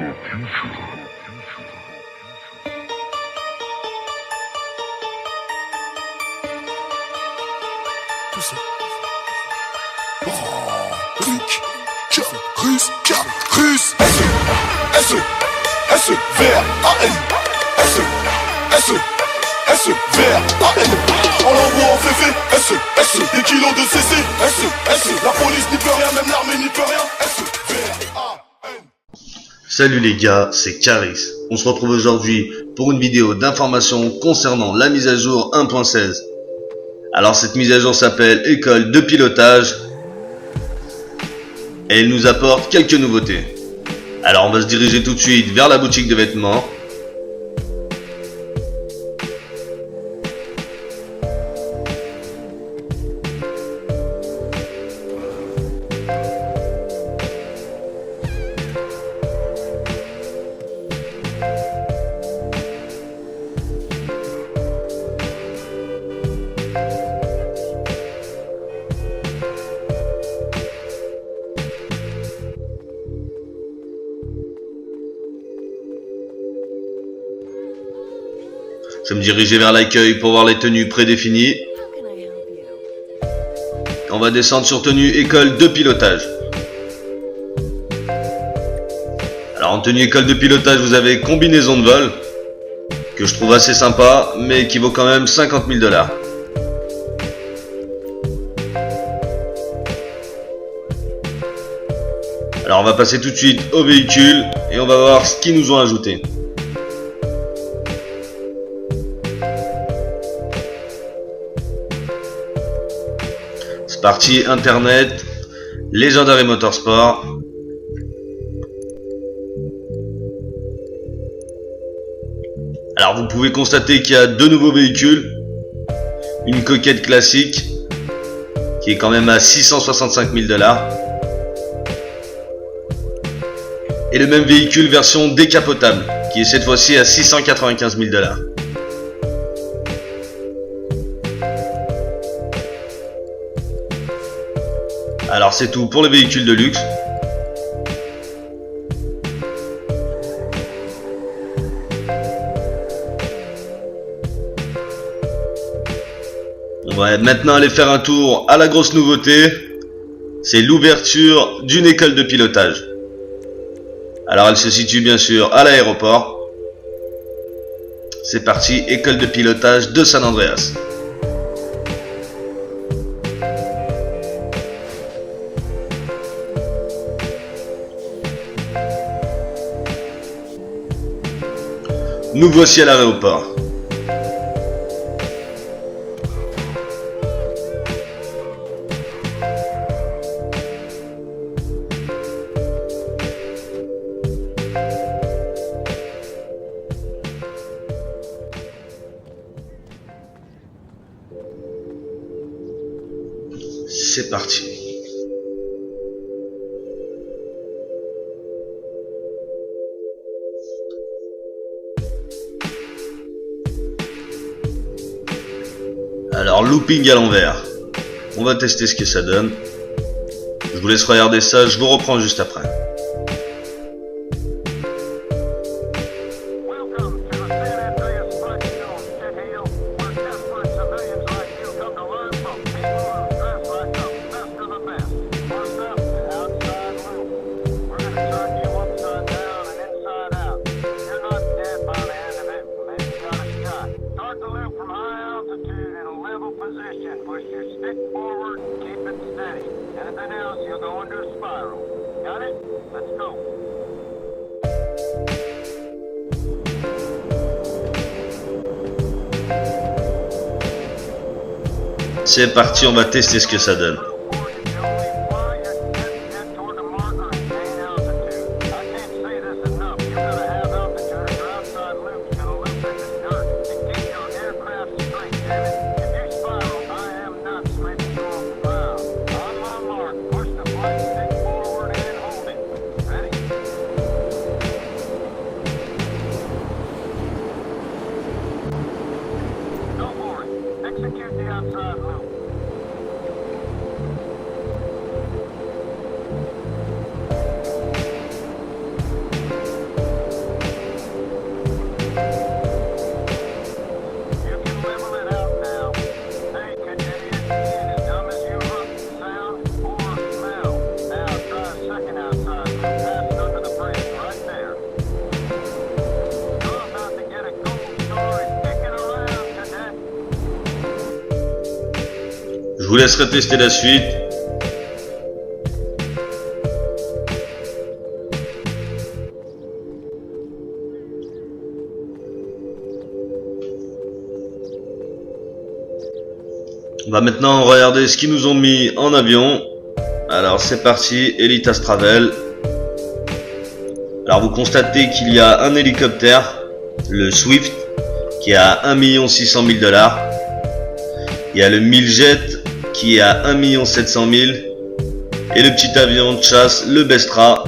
S-E-V-R-A-N S-E-V-R-A-N On l'envoie en féfé S-E, des kilos de CC S-E, la police n'y peut rien, même l'armée n'y peut rien S-E-V-R-A-N. Salut les gars, c'est Caris. On se retrouve aujourd'hui pour une vidéo d'information concernant la mise à jour 1.16. Alors cette mise à jour s'appelle École de pilotage et elle nous apporte quelques nouveautés. Alors on va se diriger tout de suite vers la boutique de vêtements. Je vais me diriger vers l'accueil pour voir les tenues prédéfinies. On va descendre sur tenue école de pilotage. Alors en tenue école de pilotage, vous avez combinaison de vol, que je trouve assez sympa, mais qui vaut quand même 50 000 $. Alors on va passer tout de suite au véhicule et on va voir ce qu'ils nous ont ajouté. C'est parti, internet, Legendary Motorsport. Alors vous pouvez constater qu'il y a deux nouveaux véhicules. Une coquette classique qui est quand même à 665 000 $. Et le même véhicule version décapotable qui est cette fois-ci à 695 000 $. Alors c'est tout pour les véhicules de luxe. On va maintenant aller faire un tour à la grosse nouveauté. C'est l'ouverture d'une école de pilotage. Alors elle se situe bien sûr à l'aéroport. C'est parti, école de pilotage de San Andreas. Nous voici à l'aéroport. C'est parti. Alors looping à l'envers, on va tester ce que ça donne. Je vous laisse regarder ça, je vous reprends juste après. Push your stick forward, keep it steady. Anything else, you'll go into a spiral. Got it? Let's go. C'est parti, on va tester ce que ça donne. vous laisserai tester la suite. On va maintenant regarder ce qu'ils nous ont mis en avion. Alors c'est parti, Elitas Travel. Alors vous constatez qu'il y a un hélicoptère, le Swift, qui est à 1 600 000 $. Il y a le Miljet qui est à 1 700 000 $. Et le petit avion de chasse, le Bestra,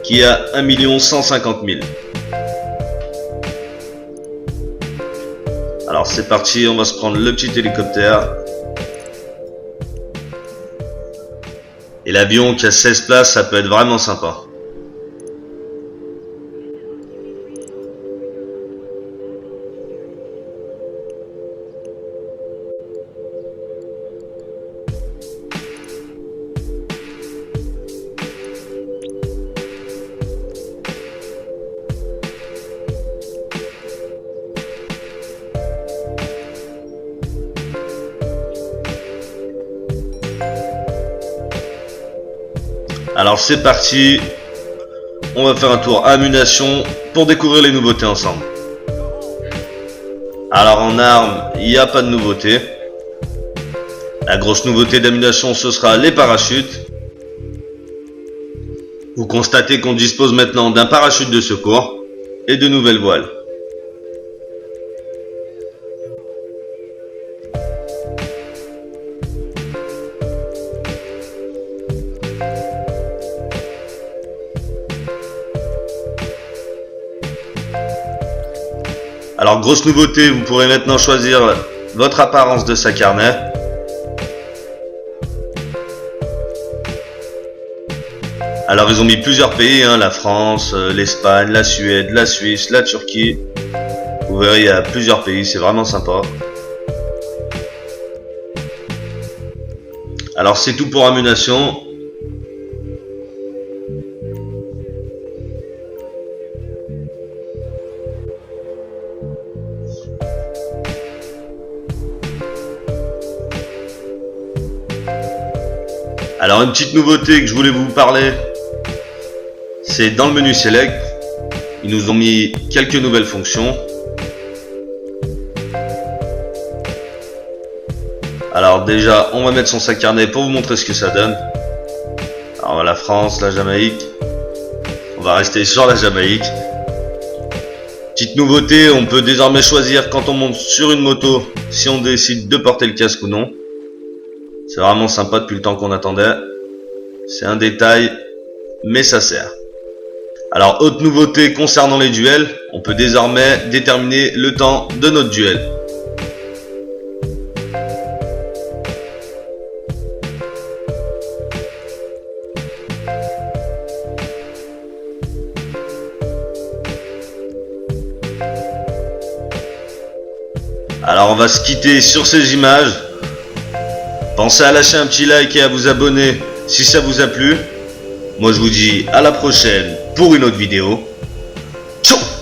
qui est à 1 150 000 $. Alors c'est parti, on va se prendre le petit hélicoptère. Et l'avion qui a 16 places, ça peut être vraiment sympa. Alors c'est parti, on va faire un tour ammunition pour découvrir les nouveautés ensemble. Alors en armes, il n'y a pas de nouveauté. La grosse nouveauté d'ammunition, ce sera les parachutes. Vous constatez qu'on dispose maintenant d'un parachute de secours et de nouvelles voiles. Alors grosse nouveauté, vous pourrez maintenant choisir votre apparence de sac harnais. Alors ils ont mis plusieurs pays, la France, l'Espagne, la Suède, la Suisse, la Turquie. Vous verrez, il y a plusieurs pays, c'est vraiment sympa. Alors c'est tout pour ammunition. Alors une petite nouveauté que je voulais vous parler, c'est dans le menu Select, ils nous ont mis quelques nouvelles fonctions. Alors déjà, on va mettre son sac harnais pour vous montrer ce que ça donne. Alors la France, la Jamaïque, on va rester sur la Jamaïque. Petite nouveauté, on peut désormais choisir quand on monte sur une moto si on décide de porter le casque ou non. C'est vraiment sympa depuis le temps qu'on attendait. C'est un détail, mais ça sert. Alors, autre nouveauté concernant les duels, on peut désormais déterminer le temps de notre duel. Alors, on va se quitter sur ces images. Pensez à lâcher un petit like et à vous abonner si ça vous a plu. Moi je vous dis à la prochaine pour une autre vidéo. Ciao!